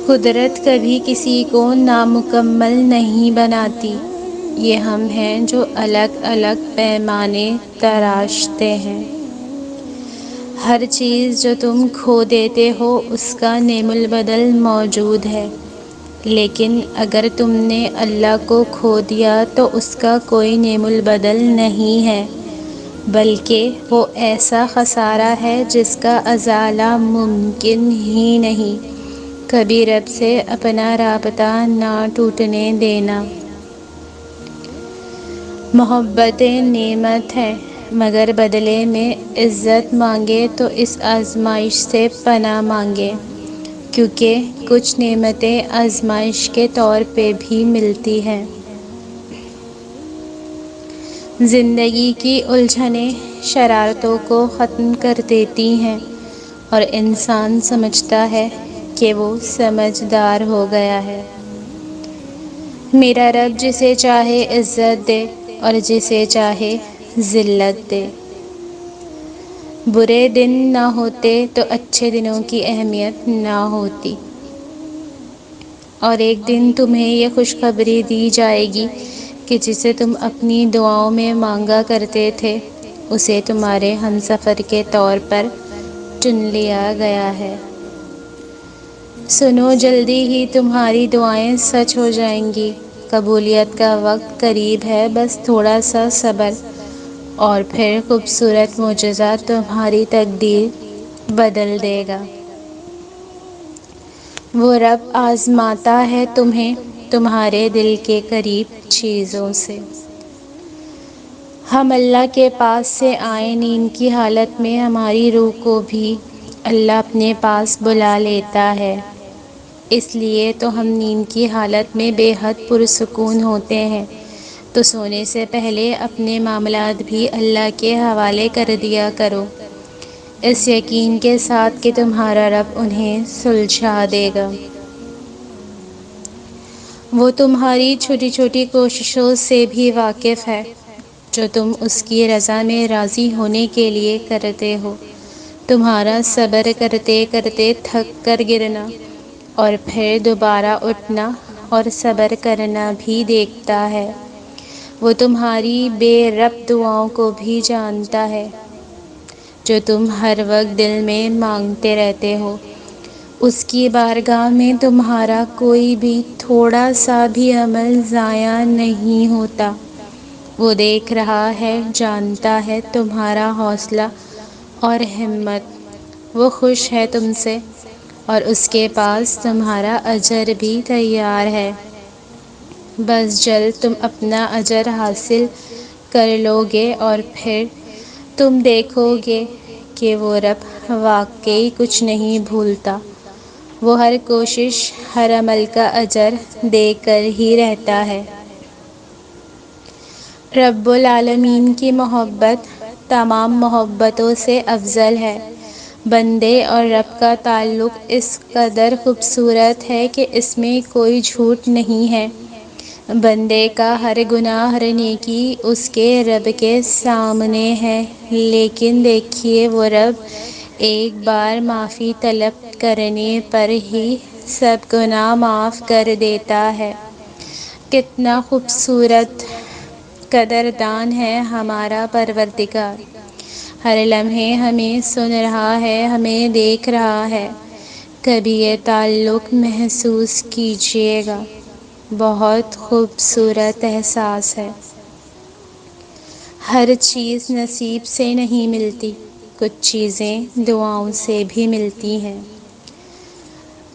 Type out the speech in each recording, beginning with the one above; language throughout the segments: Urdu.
قدرت کبھی کسی کو نامکمل نہیں بناتی، یہ ہم ہیں جو الگ الگ پیمانے تراشتے ہیں۔ ہر چیز جو تم کھو دیتے ہو اس کا نعم البدل موجود ہے، لیکن اگر تم نے اللہ کو کھو دیا تو اس کا کوئی نعم البدل نہیں ہے، بلکہ وہ ایسا خسارہ ہے جس کا ازالہ ممکن ہی نہیں۔ کبھی رب سے اپنا رابطہ نہ ٹوٹنے دینا۔ محبتیں نعمت ہے، مگر بدلے میں عزت مانگے تو اس آزمائش سے پناہ مانگے، کیونکہ کچھ نعمتیں آزمائش کے طور پہ بھی ملتی ہیں۔ زندگی کی الجھنیں شرارتوں کو ختم کر دیتی ہیں اور انسان سمجھتا ہے کہ وہ سمجھدار ہو گیا ہے۔ میرا رب جسے چاہے عزت دے اور جسے چاہے ذلت دے۔ برے دن نہ ہوتے تو اچھے دنوں کی اہمیت نہ ہوتی، اور ایک دن تمہیں یہ خوشخبری دی جائے گی کہ جسے تم اپنی دعاؤں میں مانگا کرتے تھے اسے تمہارے ہمسفر کے طور پر چن لیا گیا ہے۔ سنو، جلدی ہی تمہاری دعائیں سچ ہو جائیں گی، قبولیت کا وقت قریب ہے، بس تھوڑا سا صبر، اور پھر خوبصورت معجزہ تمہاری تقدیر بدل دے گا۔ وہ رب آزماتا ہے تمہیں تمہارے دل کے قریب چیزوں سے۔ ہم اللہ کے پاس سے آئے نیند کی حالت میں ہماری روح کو بھی اللہ اپنے پاس بلا لیتا ہے، اس لیے تو ہم نیند کی حالت میں بے حد پرسکون ہوتے ہیں۔ تو سونے سے پہلے اپنے معاملات بھی اللہ کے حوالے کر دیا کرو، اس یقین کے ساتھ کہ تمہارا رب انہیں سلجھا دے گا۔ وہ تمہاری چھوٹی چھوٹی کوششوں سے بھی واقف ہے جو تم اس کی رضا میں راضی ہونے کے لیے کرتے ہو۔ تمہارا صبر کرتے کرتے تھک کر گرنا اور پھر دوبارہ اٹھنا اور صبر کرنا بھی دیکھتا ہے۔ وہ تمہاری بے ربط دعاؤں کو بھی جانتا ہے جو تم ہر وقت دل میں مانگتے رہتے ہو۔ اس کی بارگاہ میں تمہارا کوئی بھی تھوڑا سا بھی عمل ضائع نہیں ہوتا۔ وہ دیکھ رہا ہے، جانتا ہے تمہارا حوصلہ اور ہمت، وہ خوش ہے تم سے اور اس کے پاس تمہارا اجر بھی تیار ہے۔ بس جلد تم اپنا اجر حاصل کر لو گے اور پھر تم دیکھو گے کہ وہ رب واقعی کچھ نہیں بھولتا، وہ ہر کوشش، ہر عمل کا اجر دے کر ہی رہتا ہے۔ رب العالمین کی محبت تمام محبتوں سے افضل ہے۔ بندے اور رب کا تعلق اس قدر خوبصورت ہے کہ اس میں کوئی جھوٹ نہیں ہے۔ بندے کا ہر گناہ، ہر نیکی اس کے رب کے سامنے ہے، لیکن دیکھیے وہ رب ایک بار معافی طلب کرنے پر ہی سب گناہ معاف کر دیتا ہے۔ کتنا خوبصورت قدردان ہے ہمارا پروردگار، ہر لمحے ہمیں سن رہا ہے، ہمیں دیکھ رہا ہے۔ کبھی یہ تعلق محسوس کیجیے گا، بہت خوبصورت احساس ہے۔ ہر چیز نصیب سے نہیں ملتی، کچھ چیزیں دعاؤں سے بھی ملتی ہیں۔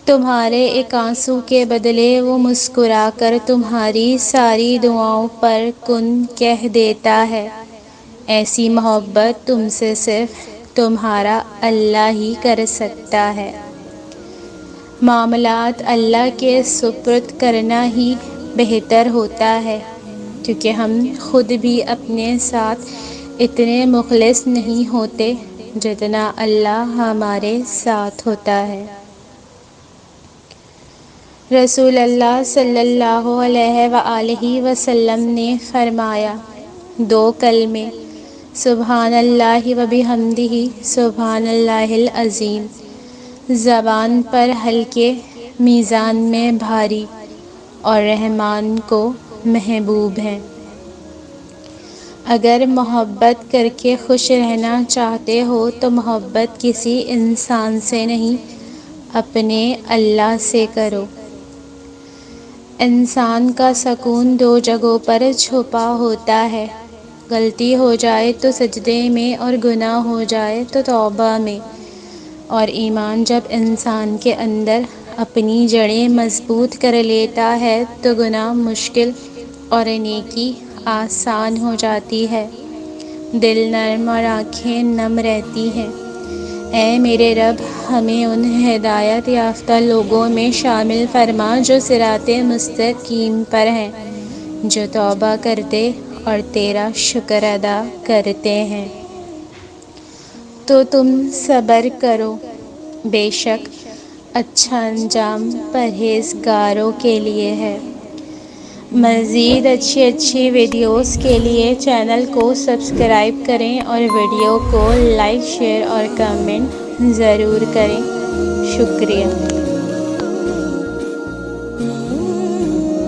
تمہارے ایک آنسو کے بدلے وہ مسکرا کر تمہاری ساری دعاؤں پر کن کہہ دیتا ہے۔ ایسی محبت تم سے صرف تمہارا اللہ ہی کر سکتا ہے۔ معاملات اللہ کے سپرد کرنا ہی بہتر ہوتا ہے، کیونکہ ہم خود بھی اپنے ساتھ اتنے مخلص نہیں ہوتے جتنا اللہ ہمارے ساتھ ہوتا ہے۔ رسول اللہ صلی اللہ علیہ وآلہ وسلم نے فرمایا، دو کلمے، سبحان اللہ و بحمدہ سبحان اللہ العظیم، زبان پر ہلکے میزان میں بھاری اور رحمان کو محبوب ہیں۔ اگر محبت کر کے خوش رہنا چاہتے ہو تو محبت کسی انسان سے نہیں، اپنے اللہ سے کرو۔ انسان کا سکون دو جگہوں پر چھپا ہوتا ہے، غلطی ہو جائے تو سجدے میں اور گناہ ہو جائے تو توبہ میں۔ اور ایمان جب انسان کے اندر اپنی جڑیں مضبوط کر لیتا ہے تو گناہ مشکل اور نیکی آسان ہو جاتی ہے، دل نرم اور آنکھیں نم رہتی ہیں۔ اے میرے رب، ہمیں ان ہدایت یافتہ لوگوں میں شامل فرما جو صراط مستقیم پر ہیں، جو توبہ کرتے اور تیرا شکر ادا کرتے ہیں۔ تو تم صبر کرو، بے شک اچھا انجام پرہیزگاروں کے لیے ہے۔ مزید اچھی ویڈیوز کے لیے چینل کو سبسکرائب کریں اور ویڈیو کو لائک، شیئر اور کمنٹ ضرور کریں۔ شکریہ۔